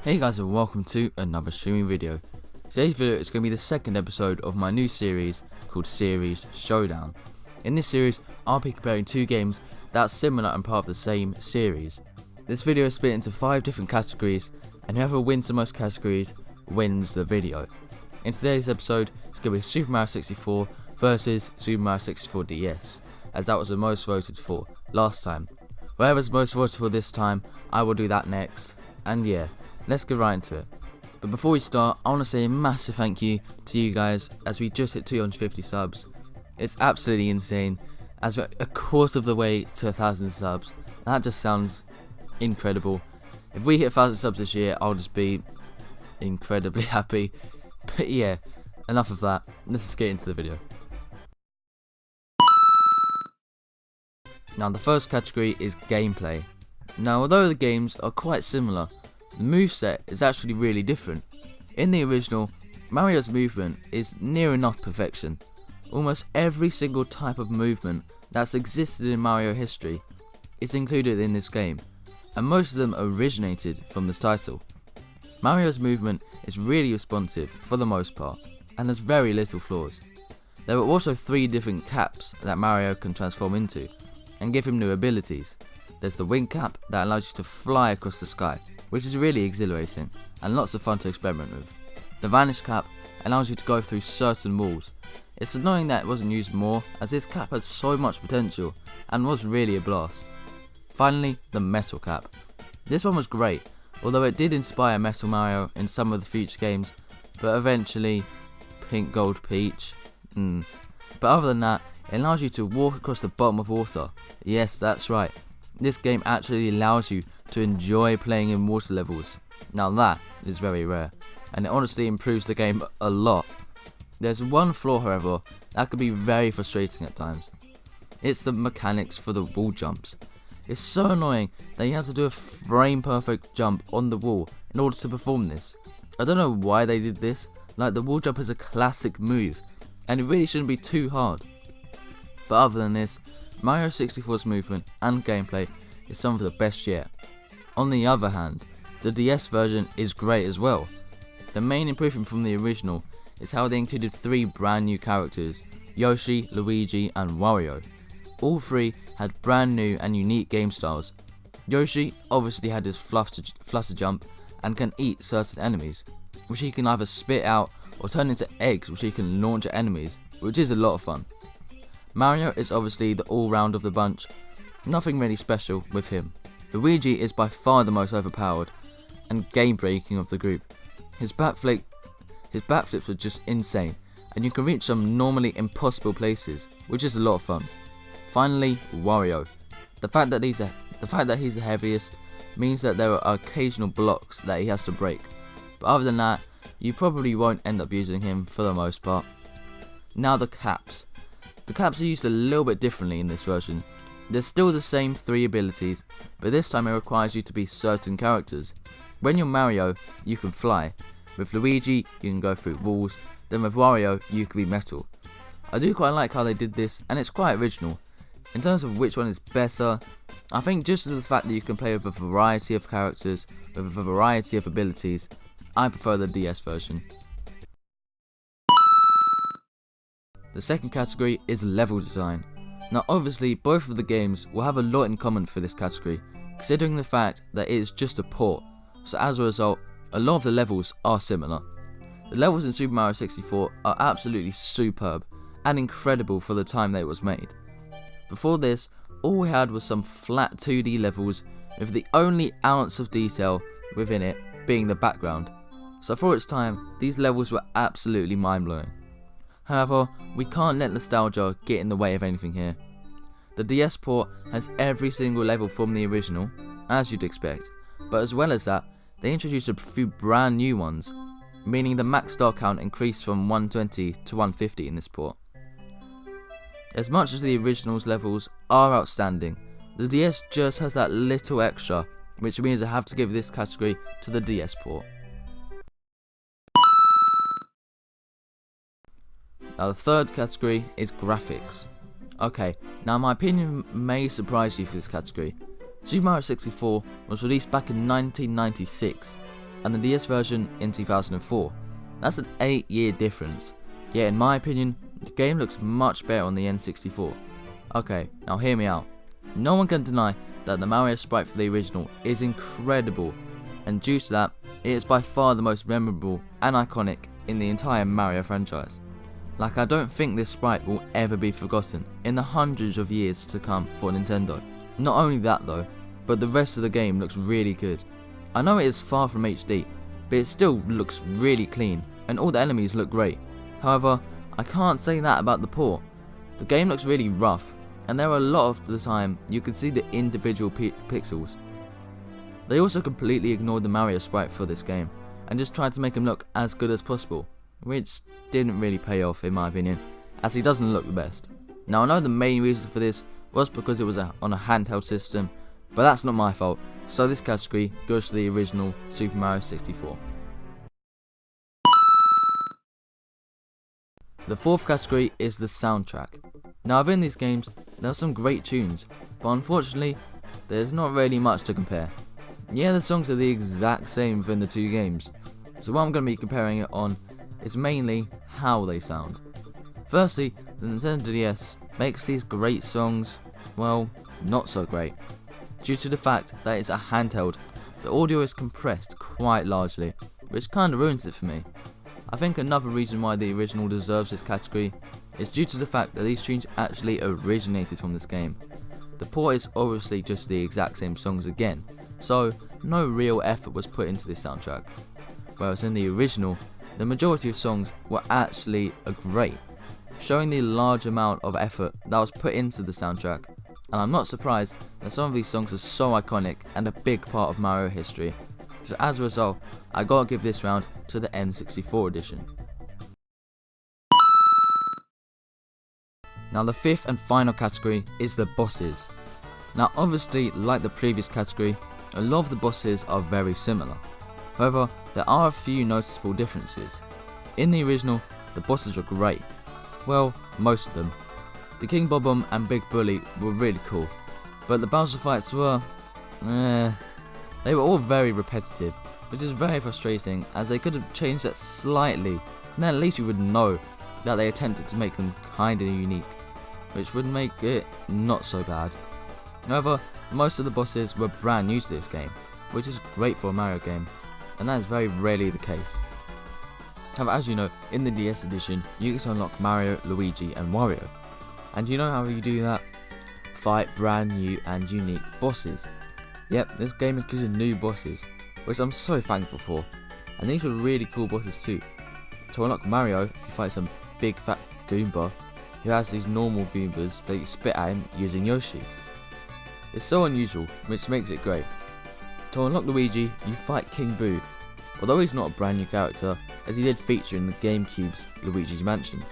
Hey guys, and welcome to another streaming video. Today's video is going to be the second episode of my new series called Series Showdown. In this series, I'll be comparing two games that are similar and part of the same series. This video is split into 5 different categories, and whoever wins the most categories wins the video. In today's episode, it's going to be Super Mario 64 versus Super Mario 64 DS, as that was the most voted for last time. Whoever's most voted for this time, I will do that next, and yeah. Let's get right into it. But before we start, I want to say a massive thank you to you guys as we just hit 250 subs. It's absolutely insane, as we're a quarter of the way to 1,000 subs. That just sounds incredible. If we hit 1,000 subs this year, I'll just be incredibly happy. But yeah, enough of that. Let's just get into the video. Now the first category is gameplay. Now although the games are quite similar, the moveset is actually really different. In the original, Mario's movement is near enough perfection. Almost every single type of movement that's existed in Mario history is included in this game, and most of them originated from this title. Mario's movement is really responsive for the most part, and has very little flaws. There are also 3 different caps that Mario can transform into, and give him new abilities. There's the wing cap that allows you to fly across the sky, which is really exhilarating and lots of fun to experiment with. The vanish cap allows you to go through certain walls. It's annoying that it wasn't used more, as this cap had so much potential and was really a blast. Finally, the metal cap. This one was great, although it did inspire Metal Mario in some of the future games, but eventually Pink Gold Peach. But other than that, it allows you to walk across the bottom of water. Yes, that's right. This game actually allows you to enjoy playing in water levels. Now that is very rare, and it honestly improves the game a lot. There's one flaw, however, that can be very frustrating at times. It's the mechanics for the wall jumps. It's so annoying that you have to do a frame perfect jump on the wall in order to perform this. I don't know why they did this, like the wall jump is a classic move, and it really shouldn't be too hard. But other than this, Mario 64's movement and gameplay is some of the best yet. On the other hand, the DS version is great as well. The main improvement from the original is how they included 3 brand new characters, Yoshi, Luigi and Wario. All 3 had brand new and unique game styles. Yoshi obviously had his flutter jump and can eat certain enemies, which he can either spit out or turn into eggs which he can launch at enemies, which is a lot of fun. Mario is obviously the all-round of the bunch, nothing really special with him. Luigi is by far the most overpowered and game-breaking of the group. His backflips are just insane, and you can reach some normally impossible places, which is a lot of fun. Finally, Wario. The fact that he's the heaviest means that there are occasional blocks that he has to break, but other than that, you probably won't end up using him for the most part. Now the caps. The caps are used a little bit differently in this version. There's still the same 3 abilities, but this time it requires you to be certain characters. When you're Mario, you can fly. With Luigi, you can go through walls. Then with Wario, you can be metal. I do quite like how they did this, and it's quite original. In terms of which one is better, I think just the fact that you can play with a variety of characters, with a variety of abilities, I prefer the DS version. The second category is level design. Now obviously both of the games will have a lot in common for this category, considering the fact that it is just a port, so as a result, a lot of the levels are similar. The levels in Super Mario 64 are absolutely superb and incredible for the time that it was made. Before this, all we had was some flat 2D levels with the only ounce of detail within it being the background, so for its time, these levels were absolutely mind-blowing. However, we can't let nostalgia get in the way of anything here. The DS port has every single level from the original, as you'd expect, but as well as that, they introduced a few brand new ones, meaning the max star count increased from 120 to 150 in this port. As much as the original's levels are outstanding, the DS just has that little extra, which means I have to give this category to the DS port. Now the third category is graphics. Okay, now my opinion may surprise you for this category. Super Mario 64 was released back in 1996, and the DS version in 2004. That's an 8-year difference. Yet in my opinion, the game looks much better on the N64. Okay, now hear me out. No one can deny that the Mario sprite for the original is incredible, and due to that, it is by far the most memorable and iconic in the entire Mario franchise. Like, I don't think this sprite will ever be forgotten in the hundreds of years to come for Nintendo. Not only that though, but the rest of the game looks really good. I know it is far from HD, but it still looks really clean, and all the enemies look great. However, I can't say that about the port. The game looks really rough, and there are a lot of the time you can see the individual pixels. They also completely ignored the Mario sprite for this game, and just tried to make him look as good as possible, which didn't really pay off in my opinion, as he doesn't look the best. Now I know the main reason for this was because it was on a handheld system, but that's not my fault, so this category goes to the original Super Mario 64. The fourth category is the soundtrack. Now within these games, there are some great tunes, but unfortunately, there's not really much to compare. Yeah, the songs are the exact same within the two games, so what I'm going to be comparing it on is mainly how they sound. Firstly, the Nintendo DS makes these great songs, well, not so great. Due to the fact that it's a handheld, the audio is compressed quite largely, which kinda ruins it for me. I think another reason why the original deserves this category is due to the fact that these tunes actually originated from this game. The port is obviously just the exact same songs again, so no real effort was put into this soundtrack. Whereas in the original, the majority of songs were actually great, showing the large amount of effort that was put into the soundtrack, and I'm not surprised that some of these songs are so iconic and a big part of Mario history. So as a result, I gotta give this round to the N64 edition. Now the fifth and final category is the bosses. Now obviously, like the previous category, a lot of the bosses are very similar. However, there are a few noticeable differences. In the original, the bosses were great. Well, most of them. The King Bob-omb and Big Bully were really cool, but the Bowser fights were, they were all very repetitive, which is very frustrating, as they could have changed that slightly, and then at least you would know that they attempted to make them kinda unique, which would make it not so bad. However, most of the bosses were brand new to this game, which is great for a Mario game, and that is very rarely the case. However, as you know, in the DS edition, you get to unlock Mario, Luigi and Wario. And you know how you do that? Fight brand new and unique bosses. Yep, this game included new bosses, which I'm so thankful for. And these were really cool bosses too. To unlock Mario, you fight some big fat Goomba, who has these normal Goombas that you spit at him using Yoshi. It's so unusual, which makes it great. To unlock Luigi, you fight King Boo, although he's not a brand new character, as he did feature in the GameCube's Luigi's Mansion.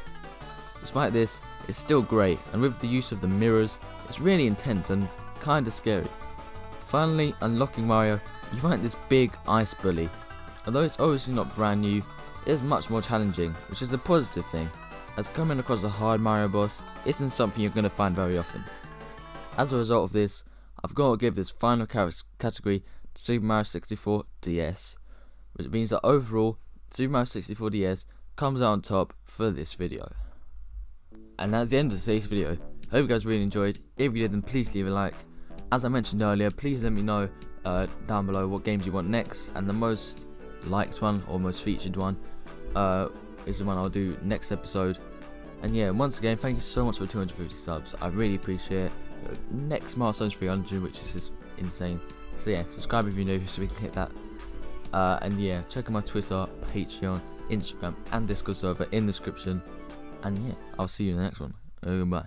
Despite this, it's still great, and with the use of the mirrors, it's really intense and kinda scary. Finally, unlocking Mario, you find this big ice bully. Although it's obviously not brand new, it is much more challenging, which is a positive thing, as coming across a hard Mario boss isn't something you're going to find very often. As a result of this, I've got to give this final category to Super Mario 64 DS, which means that overall, Super Mario 64 DS comes out on top for this video. And that's the end of today's video. I hope you guys really enjoyed. If you did, then please leave a like. As I mentioned earlier, please let me know down below what games you want next, and the most liked one or most featured one is the one I'll do next episode. And yeah, once again, thank you so much for 250 subs. I really appreciate it. Next milestone is 300, which is just insane. So yeah, subscribe if you're new so we can hit that. And yeah, check out my Twitter, Patreon, Instagram and Discord server in the description. And yeah, I'll see you in the next one. Goodbye.